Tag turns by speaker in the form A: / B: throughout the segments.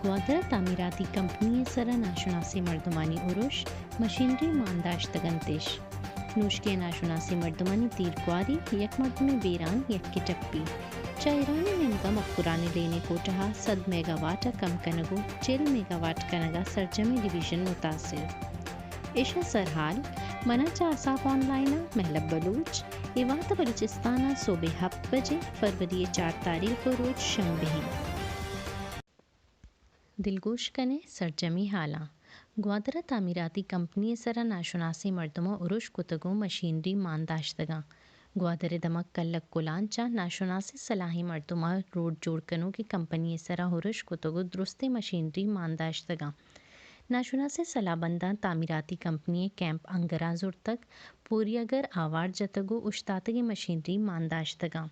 A: گوادر تعمیراتی کمپنی سرا ناشناسی مردمانی عروش مشینری مانداشتگن تش نوشکی ناشناسی مردمانی تیرگواری یک مردم بیران یک کی ٹپی چا ایرانی نمگا مقرانی لینے کو چاہا 100 میگا واٹ کم کنگو 40 میگا واٹ کنگا سرجمی ڈویژن متاثر ایشا سرحال منا چا اصاف آن لائن محلب بلوچ ایوات بلوچستانہ صبح 7 بجے فروری 4 تاریخ روز شنبہ دلگوش کنے سرجمی حالاں گوادر تعمیراتی کمپنی سرا ناشناسی مردمہ عروش کتگو مشینری مانداشتگاں گوادر دمک کلک کلانچا ناشناسی صلاحی مردمہ روڈ جوڑ کنوں کی کمپنی سرا عروش کتگو درست مشینری مانداشتگاں ناشناسی صلاح بندہ تعمیراتی کمپنی کیمپ انگرا زور تک پوری اگر آوار جتگو اشتاتگی مشینری مانداشتگاں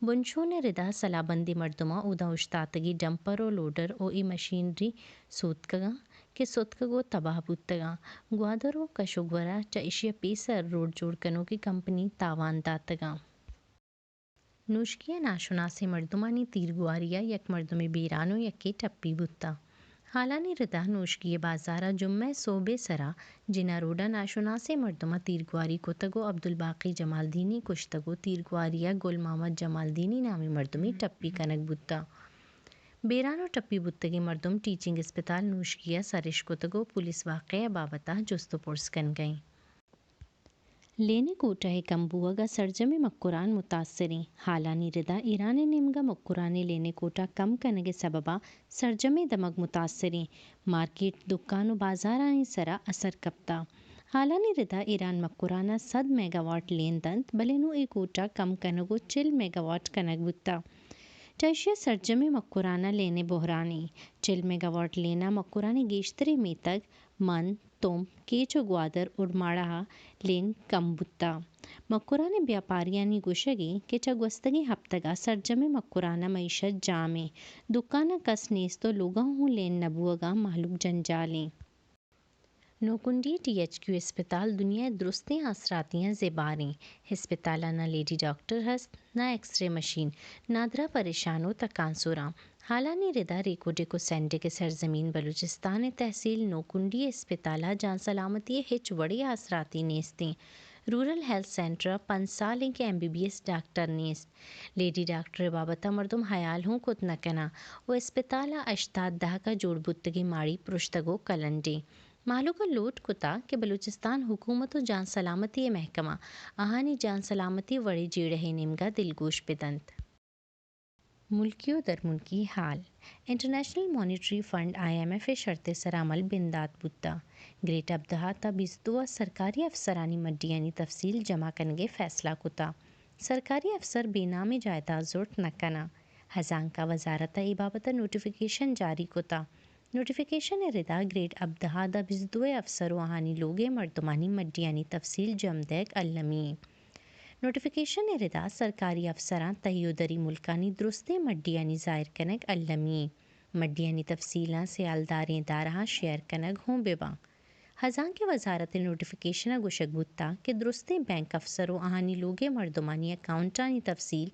A: بنشون ردا صلاح بندی مردمہ اودا اشتاتگی ڈمپر و لوڈر او ای مشینری سوتکگاں کہ سوتکگو تباہ بوتگاں گوادر و کشوگورا چا اشیا پیسر روڈ جوڑ کنوں کی کمپنی تاوان داتگاں نوشکیہ ناشناسی مردمانی تیرگواریا یک مردمی بیرانو یکی ٹپی بوتا حالانی ردا نوشکی بازارہ جمعہ صوبے سرا جنا روڈا ناشناسی مردمہ تیرگواری کتگو عبدالباقی جمال دینی کشتگو تیرگواریا گل محمد جمال دینی نامی مردمی ٹپی کنک بوتا بیرانو ٹپی بوتگی مردم ٹیچنگ اسپتال نوشکیہ سرش کتگو پولیس واقعہ بابتہ جست پرس کن گئیں لینے کوٹہ کمبوگا سرجمی مکران متاثریں حالانی ردا ایران نمگا مکرانے لینے کوٹہ کم کنگے سببا سرجمی دمگ متاثریں مارکیٹ دکان و بازارانی سرا اثر کپتا حالانی ردا ایران مکرانا 100 میگا واٹ لین دنت بلینو ای کوٹہ کم کنگو 40 میگا واٹ کنگ بوتا چائشیا سرجمی مکرانا لینے بحرانی 40 میگا واٹ لینا مکرانے گیشتری میں تک من توم کیچو گوادر اڑماڑا لین کم بوتا مکرانے بیاپاریانی گوشگی کہ چگوستگی ہفتگا سرجمی مکرانا معیشت جامیں دکانہ کس نیستو لوگاں ہوں لین نبوگا محلوق جنجالیں نوکنڈی ٹی ایچ کیو اسپتال دنیا درستیں اثراتیاں زیباریں ہسپتالہ نہ لیڈی ڈاکٹر ہست نہ ایکس رے مشین نادرا پریشانو تکانسوراں حالانی ردا ریکو ڈیکو سینڈے کے سرزمین بلوچستان تحصیل نوکنڈی اسپتالہ جان سلامتی ہچ وڑی اثراتی نیستیں رورل ہیلتھ سینٹر 5 سالیں کے MBBS ڈاکٹر نیست لیڈی ڈاکٹر بابتہ مردم حیال ہوں کت نکنا و اسپتالہ اشتاد دہ کا جوڑ بتگی ماڑی پرشتگو کلنڈی معلوم کا لوٹ کتا کہ بلوچستان حکومت و جان سلامتی محکمہ آہانی جان سلامتی وڑی جیڑے نمگا دلگوش بدنت ملکی و در ملکی حال انٹرنیشنل مانیٹری فنڈ IMF شرط سر عمل بندات بوتا گریٹ ابدہا تا 22 سرکاری افسرانی مڈیانی تفصیل جمع کنگے فیصلہ کتا سرکاری افسر بے نام جائیداد زورت نکنا ہزان کا وزارت ای بابت نوٹیفیکیشن جاری کتا نوٹیفیکیشن ردا گریٹ ابدہا دا 22 افسر و آہانی لوگے مردمانی مڈیانی تفصیل جم دیک المی نوٹیفیکیشن ردا سرکاری افسران تہیو دری ملکانی درستے مڈیانی ظاہر کنگ المی مڈیانی تفصیلاں سیالداریں دارہاں شیئر کنگ ہوں بیباں ہزان کے وزارت نوٹیفیکیشن گوشگ بوتا کہ درستے بینک افسر و آہانی لوگے مردمانی اکاؤنٹانی تفصیل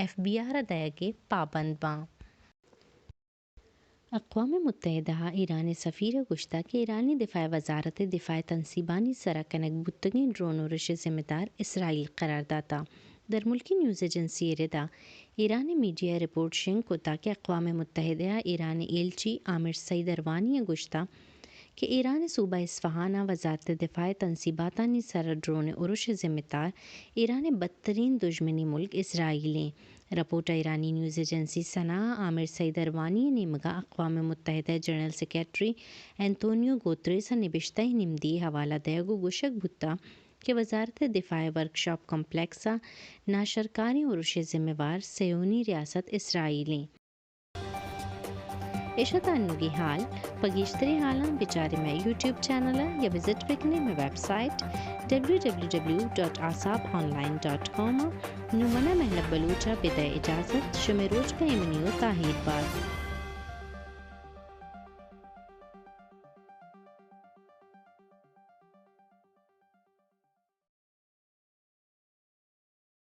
A: FBR دیا کے پابند باں اقوام متحدہ ایران سفیر گشتہ کہ ایرانی دفاع وزارت دفاع تنصیبانی سرا کنگ بتگی ڈرون و رش ذمہ دار اسرائیل قرار داتا در ملکی نیوز ایجنسی ردا ایرانی میڈیا رپورٹ شنگ کتا کہ اقوام متحدہ ایران ایلچی عامر سعید اروانی گشتہ کہ ایران صوبہ اصفہانہ وزارت دفاع تنصیباتانی سر ڈرون عرش ذمہ دار ایران بدترین دشمنی ملک اسرائیلیں رپورٹ ایرانی نیوز ایجنسی سنا عامر سعید اروانی نے مگا اقوام متحدہ جنرل سیکریٹری اینتونیو گوتریس نبشتہ نمدی حوالہ دیگو گوشک بھتا کہ وزارت دفاع ورکشاپ کمپلیکسا ناشرکاری عرش ذمہ وار سیونی ریاست اسرائیلیں ایشتانوگی حال پگیشتری حالاں بچارے میں YouTube چینل یا وزٹ بکنے میں ویب سائٹ www.asafonline.com نمونہ محلب بلوچہ بدہ اجازت شمیروج کا ایمنیو تاہیر بار